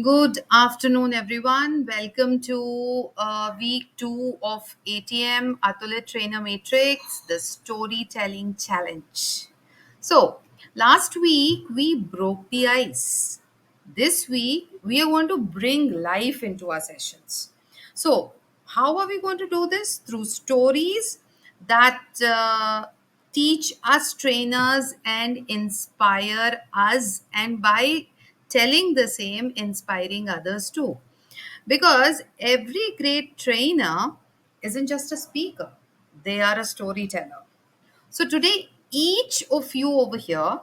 Good afternoon, everyone. Welcome to week 2 of ATM Atulit Trainer Matrix, the Storytelling Challenge. So, last week we broke the ice. This week we are going to bring life into our sessions. So, how are we going to do this? Through stories that teach us trainers and inspire us, and by telling the same, inspiring others too. Because every great trainer isn't just a speaker, they are a storyteller. So today, each of you over here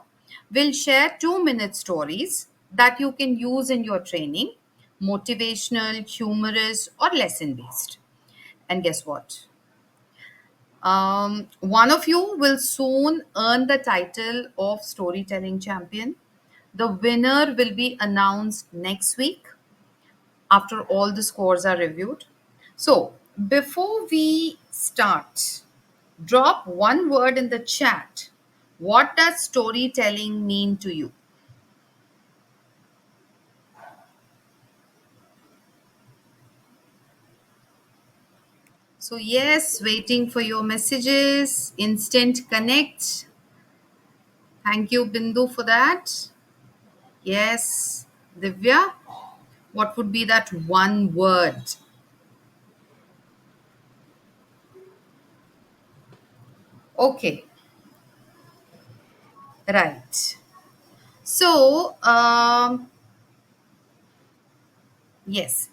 will share 2 minute stories that you can use in your training, motivational, humorous, or lesson based. And guess what? One of you will soon earn the title of storytelling champion. The winner will be announced next week after all the scores are reviewed. So, before we start, drop one word in the chat. What does storytelling mean to you? So, yes, waiting for your messages. Instant connect. Thank you, Bindu, for that. Yes, Divya, what would be that one word? Okay, right. So, yes,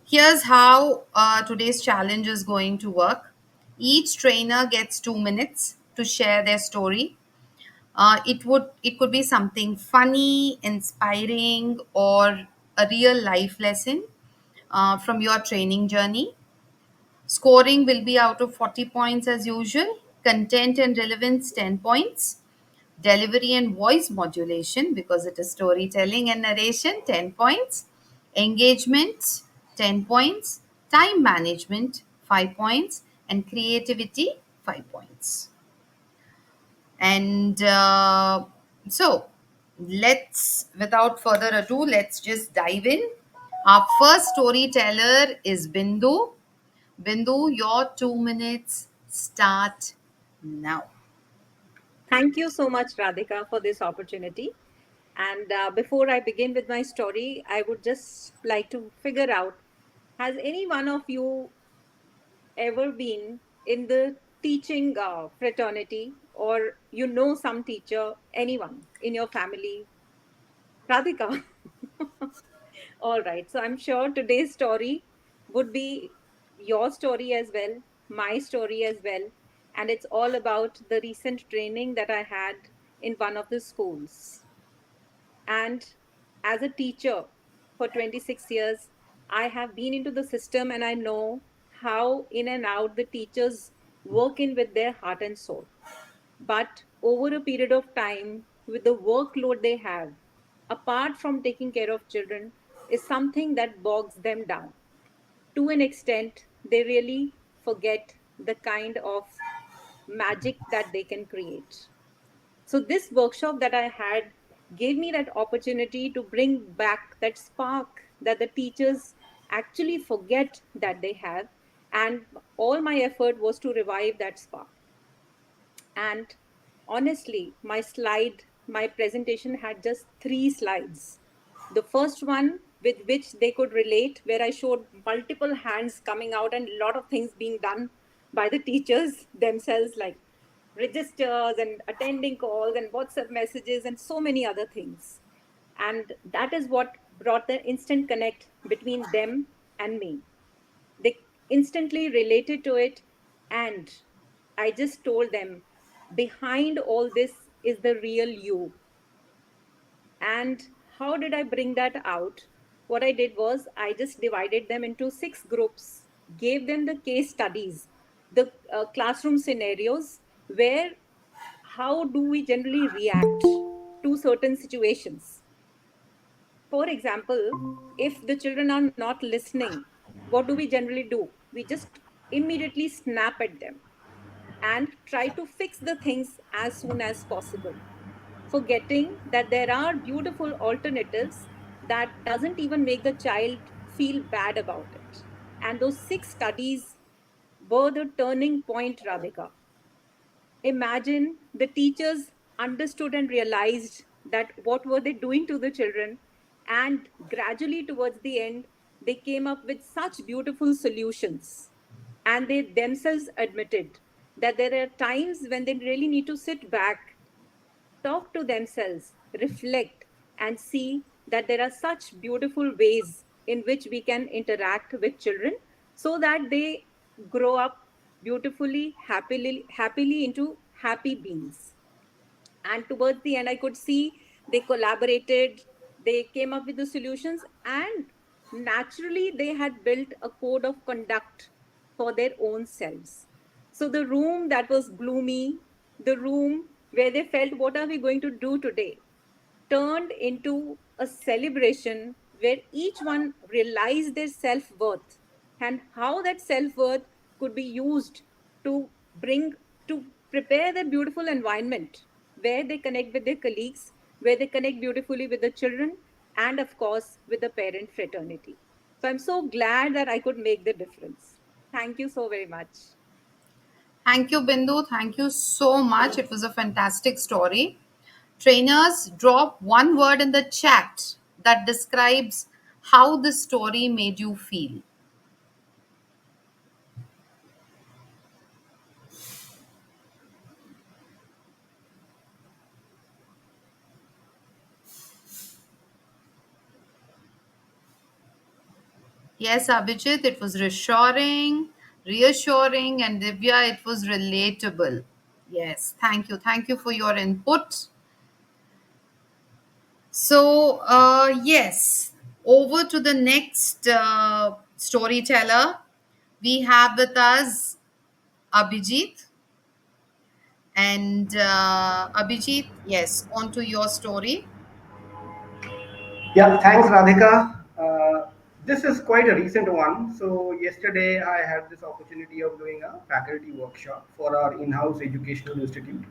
here's how today's challenge is going to work. Each trainer gets 2 minutes to share their story. It could be something funny, inspiring, or a real life lesson from your training journey. Scoring will be out of 40 points as usual. Content and relevance 10 points. Delivery and voice modulation, because it is storytelling and narration, 10 points. Engagement 10 points. Time management 5 points. And creativity 5 points. And so without further ado, let's just dive in. Our first storyteller is Bindu. Bindu, your 2 minutes start now. Thank you so much, Radhika, for this opportunity. And before I begin with my story, I would just like to figure out, has any one of you ever been in the teaching fraternity, or you know some teacher, anyone in your family? Radhika. All right. So I'm sure today's story would be your story as well, my story as well. And it's all about the recent training that I had in one of the schools. And as a teacher for 26 years, I have been into the system and I know how in and out the teachers work in with their heart and soul. But over a period of time, with the workload they have, apart from taking care of children, is something that bogs them down. To an extent, they really forget the kind of magic that they can create. So, this workshop that I had gave me that opportunity to bring back that spark that the teachers actually forget that they have. And all my effort was to revive that spark. And honestly, my presentation had just 3 slides. The first one, with which they could relate, where I showed multiple hands coming out and a lot of things being done by the teachers themselves, like registers and attending calls and WhatsApp messages and so many other things. And that is what brought the instant connect between them and me. They instantly related to it, and I just told them, behind all this is the real you. And how did I bring that out? What I did was I just divided them into 6 groups, gave them the case studies, the classroom scenarios, where how do we generally react to certain situations. For example, if the children are not listening, what do we generally do? We just immediately snap at them and try to fix the things as soon as possible. forgetting that there are beautiful alternatives that doesn't even make the child feel bad about it. And those 6 studies were the turning point, Radhika. Imagine the teachers understood and realized that what were they doing to the children, and gradually towards the end they came up with such beautiful solutions, and they themselves admitted that there are times when they really need to sit back, talk to themselves, reflect, and see that there are such beautiful ways in which we can interact with children so that they grow up beautifully, happily into happy beings. And towards the end, I could see they collaborated, they came up with the solutions, and naturally, they had built a code of conduct for their own selves. So, the room that was gloomy, the room where they felt, what are we going to do today, turned into a celebration where each one realized their self worth and how that self worth could be used to bring, to prepare that beautiful environment where they connect with their colleagues, where they connect beautifully with the children, and of course with the parent fraternity. So I'm so glad that I could make the difference. Thank you so very much. Thank you, Bindu. Thank you so much. It was a fantastic story. Trainers, drop one word in the chat that describes how this story made you feel. Yes, Abhijit, it was reassuring, and Divya, it was relatable. Yes, thank you. Thank you for your input. So, yes, over to the next storyteller. We have with us Abhijit. And Abhijit, yes, on to your story. Yeah, thanks, Radhika. This is quite a recent one. So, yesterday I had this opportunity of doing a faculty workshop for our in house educational institute,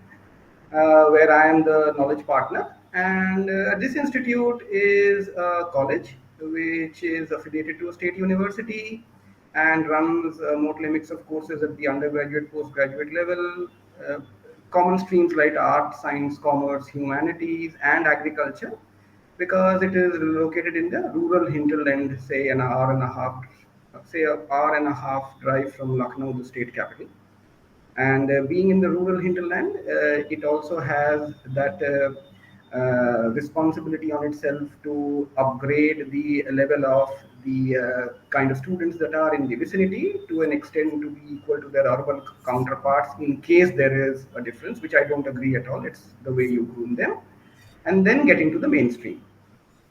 where I am the knowledge partner. And this institute is a college which is affiliated to a state university and runs mostly mix of courses at the undergraduate, postgraduate level, uh, common streams like art, science, commerce, humanities, and agriculture, because it is located in the rural hinterland, say an hour and a half, say an hour and a half drive from Lucknow, the state capital. And being in the rural hinterland, it also has that responsibility on itself to upgrade the level of the kind of students that are in the vicinity to an extent to be equal to their urban counterparts in case there is a difference, which I don't agree at all. It's the way you groom them. And then getting to the mainstream.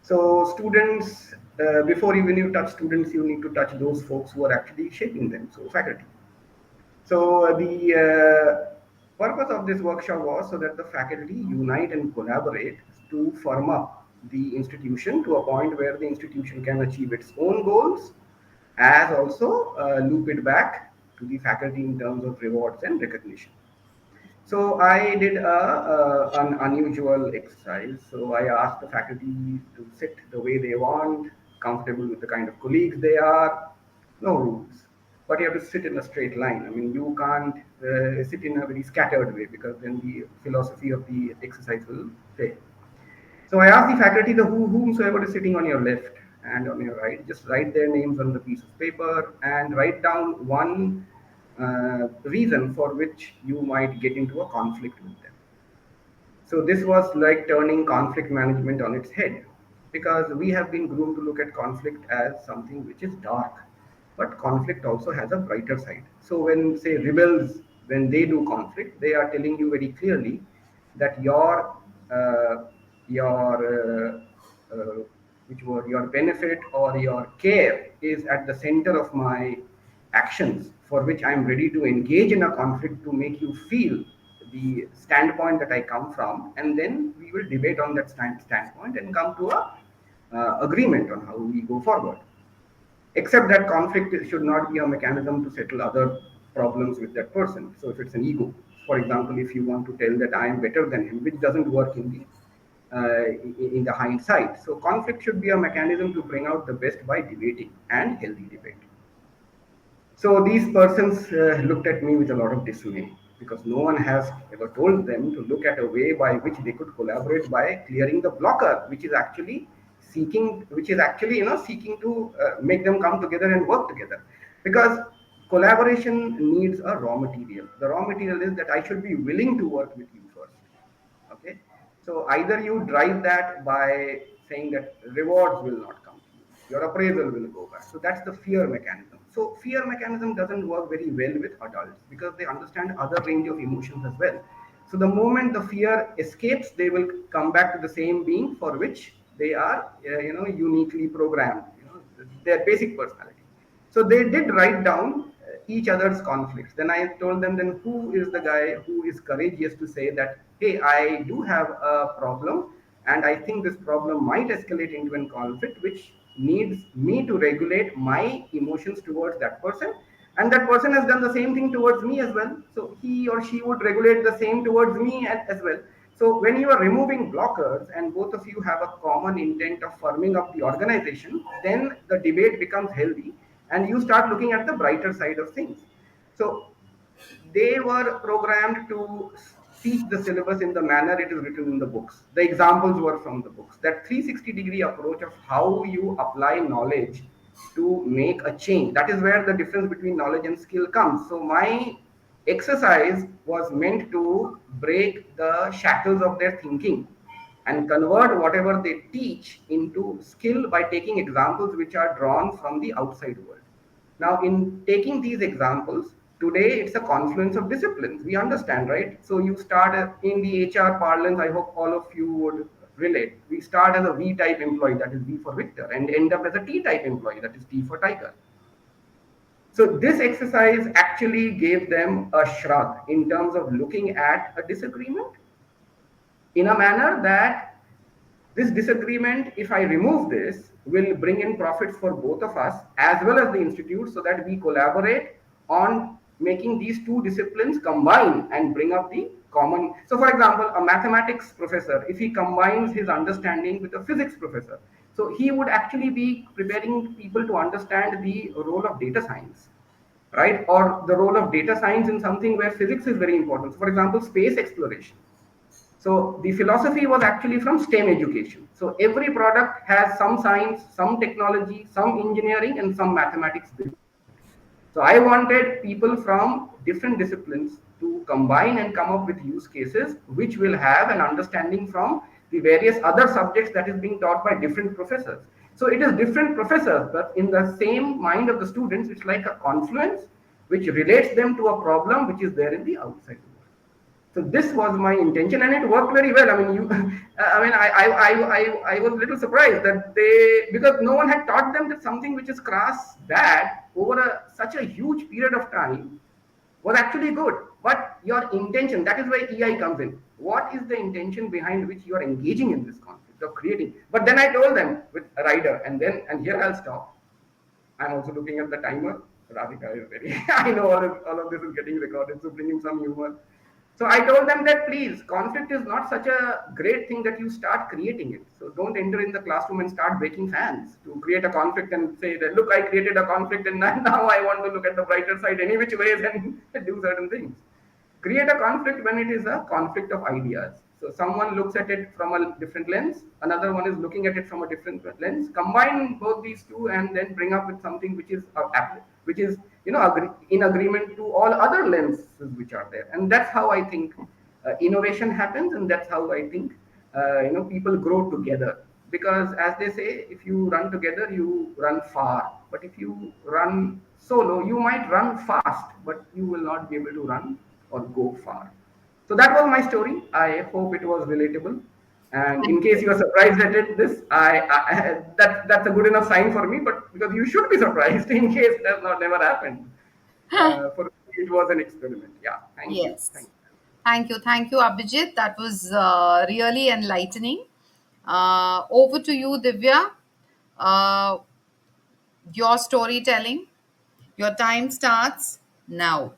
So students, before even you touch students, you need to touch those folks who are actually shaping them. So faculty. So the purpose of this workshop was so that the faculty unite and collaborate to firm up the institution to a point where the institution can achieve its own goals, as also loop it back to the faculty in terms of rewards and recognition. So I did an unusual exercise. So I asked the faculty to sit the way they want, comfortable with the kind of colleagues they are, no rules. But you have to sit in a straight line. I mean, you can't sit in a very scattered way, because then the philosophy of the exercise will fail. So I asked the faculty, the whomsoever is sitting on your left and on your right, just write their names on the piece of paper and write down one reason for which you might get into a conflict with them. So this was like turning conflict management on its head, because we have been groomed to look at conflict as something which is dark, but conflict also has a brighter side. So when, say, rebels, when they do conflict, they are telling you very clearly that uh, your which were your benefit or your care is at the center of my actions, for which I'm ready to engage in a conflict to make you feel the standpoint that I come from, and then we will debate on that standpoint and come to a agreement on how we go forward. Except that conflict should not be a mechanism to settle other problems with that person. So if it's an ego, for example, if you want to tell that I am better than him, which doesn't work in the in the hindsight. So conflict should be a mechanism to bring out the best by debating and healthy debate. So these persons looked at me with a lot of dismay because no one has ever told them to look at a way by which they could collaborate by clearing the blocker, which is actually seeking to make them come together and work together. Because collaboration needs a raw material. The raw material is that I should be willing to work with you first. Okay, so either you drive that by saying that rewards will not come to you, your appraisal will go back. So that's the fear mechanism. So fear mechanism doesn't work very well with adults because they understand other range of emotions as well. So the moment the fear escapes, they will come back to the same being for which they are uniquely programmed, their basic personality. So they did write down each other's conflicts. Then I told them, then who is the guy who is courageous to say that, hey, I do have a problem, and I think this problem might escalate into a conflict, which needs me to regulate my emotions towards that person. And that person has done the same thing towards me as well. So he or she would regulate the same towards me as well. So when you are removing blockers and both of you have a common intent of firming up the organization, then the debate becomes healthy and you start looking at the brighter side of things. So they were programmed to teach the syllabus in the manner it is written in the books. The examples were from the books. That 360-degree approach of how you apply knowledge to make a change. That is where the difference between knowledge and skill comes. So my exercise was meant to break the shackles of their thinking and convert whatever they teach into skill by taking examples which are drawn from the outside world. Now, in taking these examples, today it's a confluence of disciplines. We understand, right? So you start in the HR parlance, I hope all of you would relate. We start as a V type employee, that is V for Victor, and end up as a T type employee, that is T for Tiger. So this exercise actually gave them a shrug in terms of looking at a disagreement in a manner that this disagreement, if I remove this, will bring in profits for both of us as well as the institute so that we collaborate on making these two disciplines combine and bring up the common. So, for example, a mathematics professor, if he combines his understanding with a physics professor, so he would actually be preparing people to understand the role of data science, right? Or the role of data science in something where physics is very important. So, for example, space exploration. So the philosophy was actually from STEM education. So every product has some science, some technology, some engineering, and some mathematics built. So I wanted people from different disciplines to combine and come up with use cases which will have an understanding from the various other subjects that is being taught by different professors. So it is different professors, but in the same mind of the students, it's like a confluence which relates them to a problem which is there in the outside world. So this was my intention, and it worked very well. I mean, I was a little surprised that because no one had taught them that something which is crass bad over such a huge period of time was actually good. But your intention, that is where EI comes in. What is the intention behind which you are engaging in this conflict of creating? But then I told them with a rider, and here I'll stop. I'm also looking at the timer. Radhika is very, I know all of this is getting recorded, so bringing some humor. So I told them that please, conflict is not such a great thing that you start creating it. So don't enter in the classroom and start breaking fans to create a conflict and say that, look, I created a conflict and now I want to look at the brighter side any which ways and do certain things. Create a conflict when it is a conflict of ideas. So someone looks at it from a different lens, another one is looking at it from a different lens. Combine both these two and then bring up with something which is in agreement to all other lenses which are there. And that's how I think innovation happens, and that's how I think people grow together. Because as they say, if you run together, you run far. But if you run solo, you might run fast, but you will not be able to run or go far. So that was my story. I hope it was relatable. And in case you are surprised at this, that's a good enough sign for me. But because you should be surprised in case it has not never happened. For me, it was an experiment. Yeah. Thank you. Thank Yes. you. Thank you, Abhijit. That was really enlightening. Over to you, Divya. Uh, your storytelling. Your time starts now.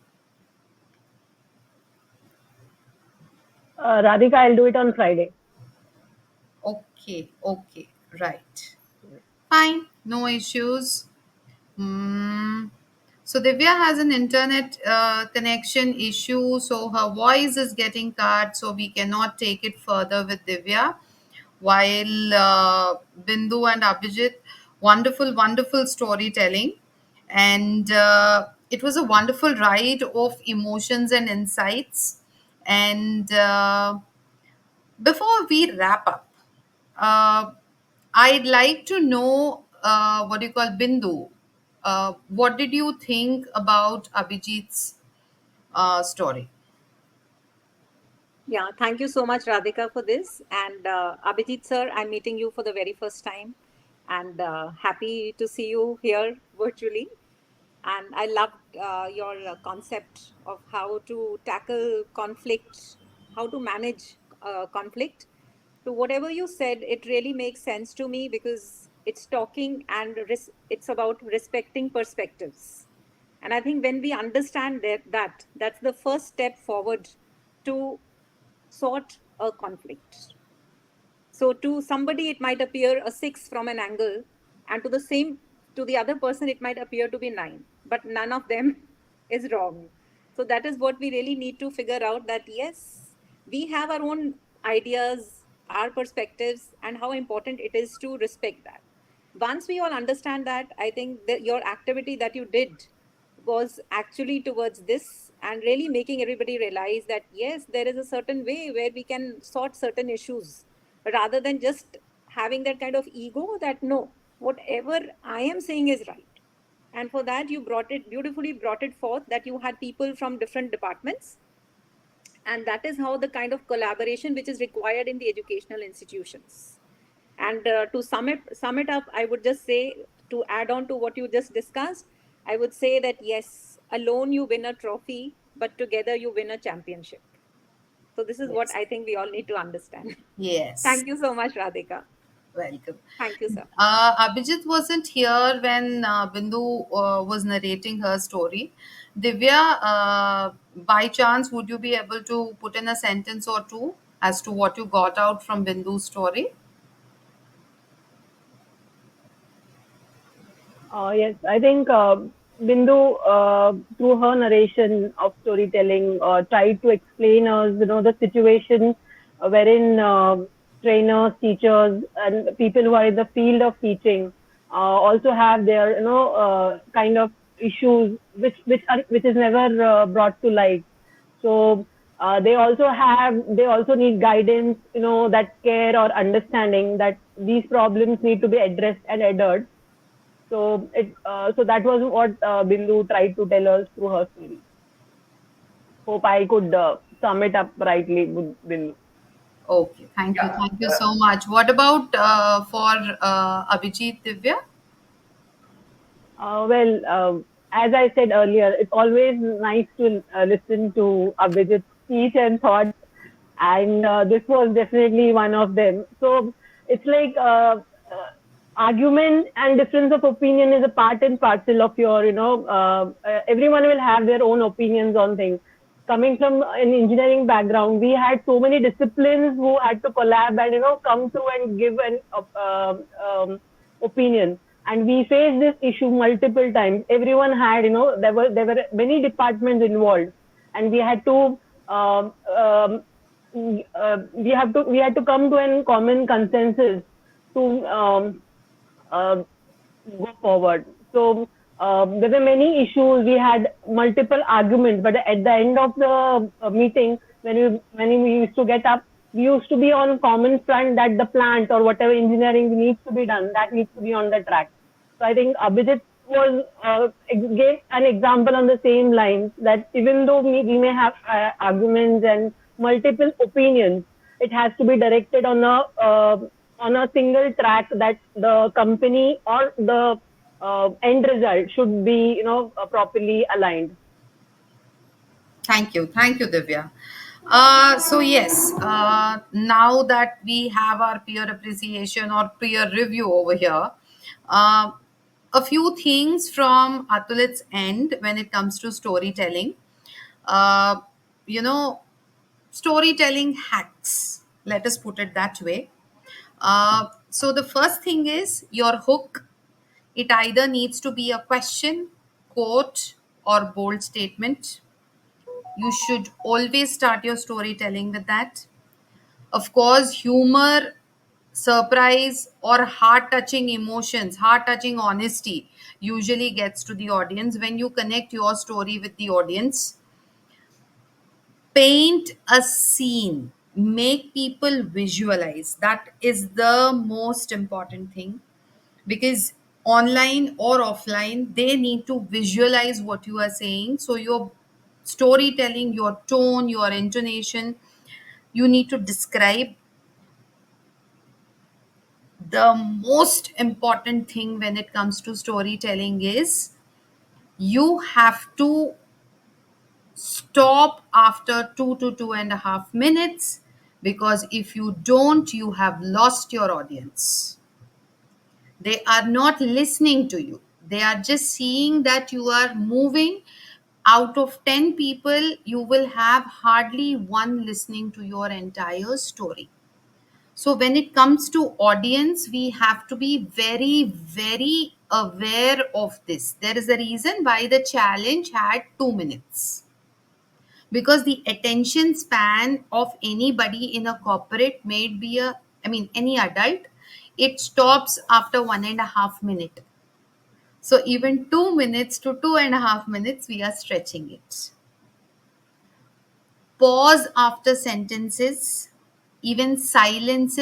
Radhika, I'll do it on Friday. Okay, right. Fine, no issues. Mm. So Divya has an internet connection issue, so her voice is getting cut, so we cannot take it further with Divya. While Bindu and Abhijit, wonderful storytelling, and it was a wonderful ride of emotions and insights. And before we wrap up, uh, I'd like to know what you call Bindu. What did you think about Abhijit's story? Yeah, thank you so much, Radhika, for this. And Abhijit sir, I'm meeting you for the very first time, and happy to see you here virtually. And I loved your concept of how to tackle conflict, how to manage conflict. To whatever you said, it really makes sense to me because it's talking and it's about respecting perspectives. And I think when we understand that that's the first step forward to sort a conflict. So to somebody it might appear a 6 from an angle, and to the other person it might appear to be 9, but none of them is wrong. So that is what we really need to figure out, that yes, we have our own ideas, our perspectives, and how important it is to respect that. Once we all understand that, I think that your activity that you did was actually towards this, and really making everybody realize that yes, there is a certain way where we can sort certain issues, rather than just having that kind of ego that no, whatever I am saying is right. And for that you brought it beautifully, brought it forth that you had people from different departments, and that is how the kind of collaboration which is required in the educational institutions. And to sum it up, I would just say, to add on to what you just discussed, I would say that yes, alone you win a trophy, but together you win a championship. So this is what Yes. I think we all need to understand. Yes. Thank you so much, Radhika. Welcome. Thank you, sir. Abhijit wasn't here when Bindu was narrating her story. Divya, by chance, would you be able to put in a sentence or two as to what you got out from Bindu's story? Yes, I think Bindu, through her narration of storytelling, tried to explain us, the situation wherein trainers, teachers, and people who are in the field of teaching also have their, kind of issues which is never brought to light. So they also need guidance, that care or understanding that these problems need to be addressed and adhered. So that was what Bindu tried to tell us through her story. Hope I could sum it up rightly, Bindu. Okay, thank you. Yeah. Thank you so much. What about for Abhijit, Divya? As I said earlier, it's always nice to listen to Abhijit's speech and thoughts, and this was definitely one of them. So it's like argument and difference of opinion is a part and parcel of your, everyone will have their own opinions on things. Coming from an engineering background, we had so many disciplines who had to collab and come through and give an opinion. And we faced this issue multiple times. Everyone had, there were many departments involved, and we had to um, um, we had to come to a common consensus to go forward. So there were many issues. We had multiple arguments, but at the end of the meeting, when we used to get up, we used to be on common front that the plant or whatever engineering needs to be done, that needs to be on the track. So I think Abhijit was gave an example on the same lines that even though we may have arguments and multiple opinions, it has to be directed on a single track that the company or the end result should be properly aligned. Thank you, Divya. So yes, now that we have our peer appreciation or peer review over here, uh, a few things from Atulit's end when it comes to storytelling. Uh, you know, storytelling hacks. Let us put it that way. So the first thing is your hook. It either needs to be a question, quote, or bold statement. You should always start your storytelling with that. Of course, humor, surprise, or heart touching emotions, heart touching honesty usually gets to the audience when you connect your story with the audience. Paint a scene, make people visualize. That is the most important thing, because online or offline, they need to visualize what you are saying. So your storytelling, your tone, your intonation, you need to describe. The most important thing when it comes to storytelling is you have to stop after 2 to 2.5 minutes, because if you don't, you have lost your audience. They are not listening to you, they are just seeing that you are moving. Out of 10 people, you will have hardly one listening to your entire story. So when it comes to audience, we have to be very, very aware of this. There is a reason why the challenge had 2 minutes, because the attention span of anybody in a corporate may be any adult, it stops after 1.5 minute. So even 2 minutes to 2.5 minutes, we are stretching it. Pause after sentences. Even silence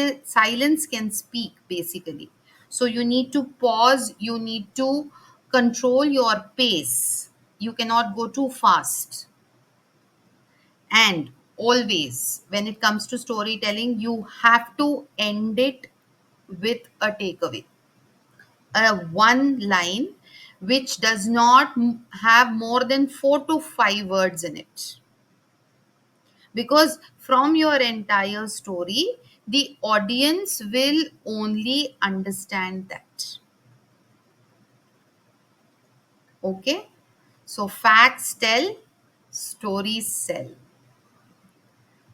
can speak, basically. So you need to pause, you need to control your pace, you cannot go too fast. And always, when it comes to storytelling, you have to end it with a takeaway, a one line which does not have more than 4 to 5 words in it, because from your entire story, the audience will only understand that. Okay, so facts tell, stories sell.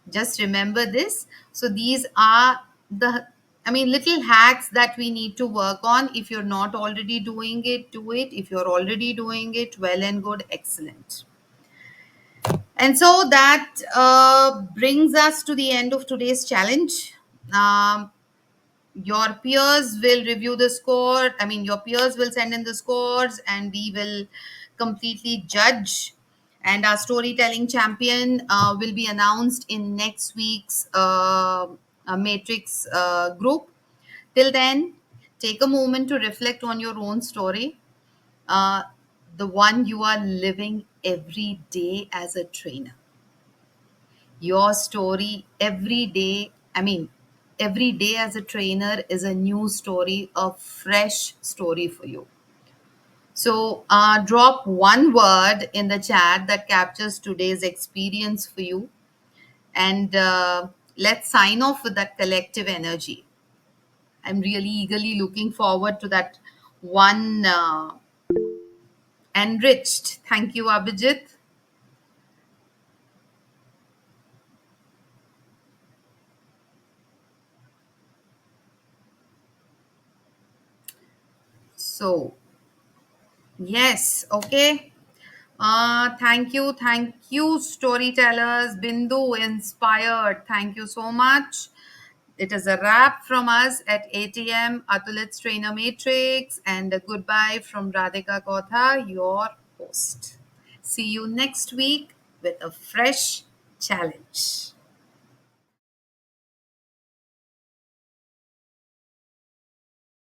Just remember this. So these are the little hacks that we need to work on. If you're not already doing it, do it. If you're already doing it, well and good, excellent. And so that brings us to the end of today's challenge. um, your peers will review the score. Your peers will send in the scores and we will completely judge. And our storytelling champion will be announced in next week's Matrix group. Till then, take a moment to reflect on your own story, uh, the one you are living every day as a trainer. Your story every day, every day as a trainer is a new story, a fresh story for you. So drop one word in the chat that captures today's experience for you, and let's sign off with that collective energy. I'm really eagerly looking forward to that one. Enriched. Thank you, Abhijit. So yes, okay. Thank you, storytellers. Bindu inspired. Thank you so much. It is a wrap from us at ATM, Atulit's Trainer Matrix, and a goodbye from Radhika Kotha, your host. See you next week with a fresh challenge.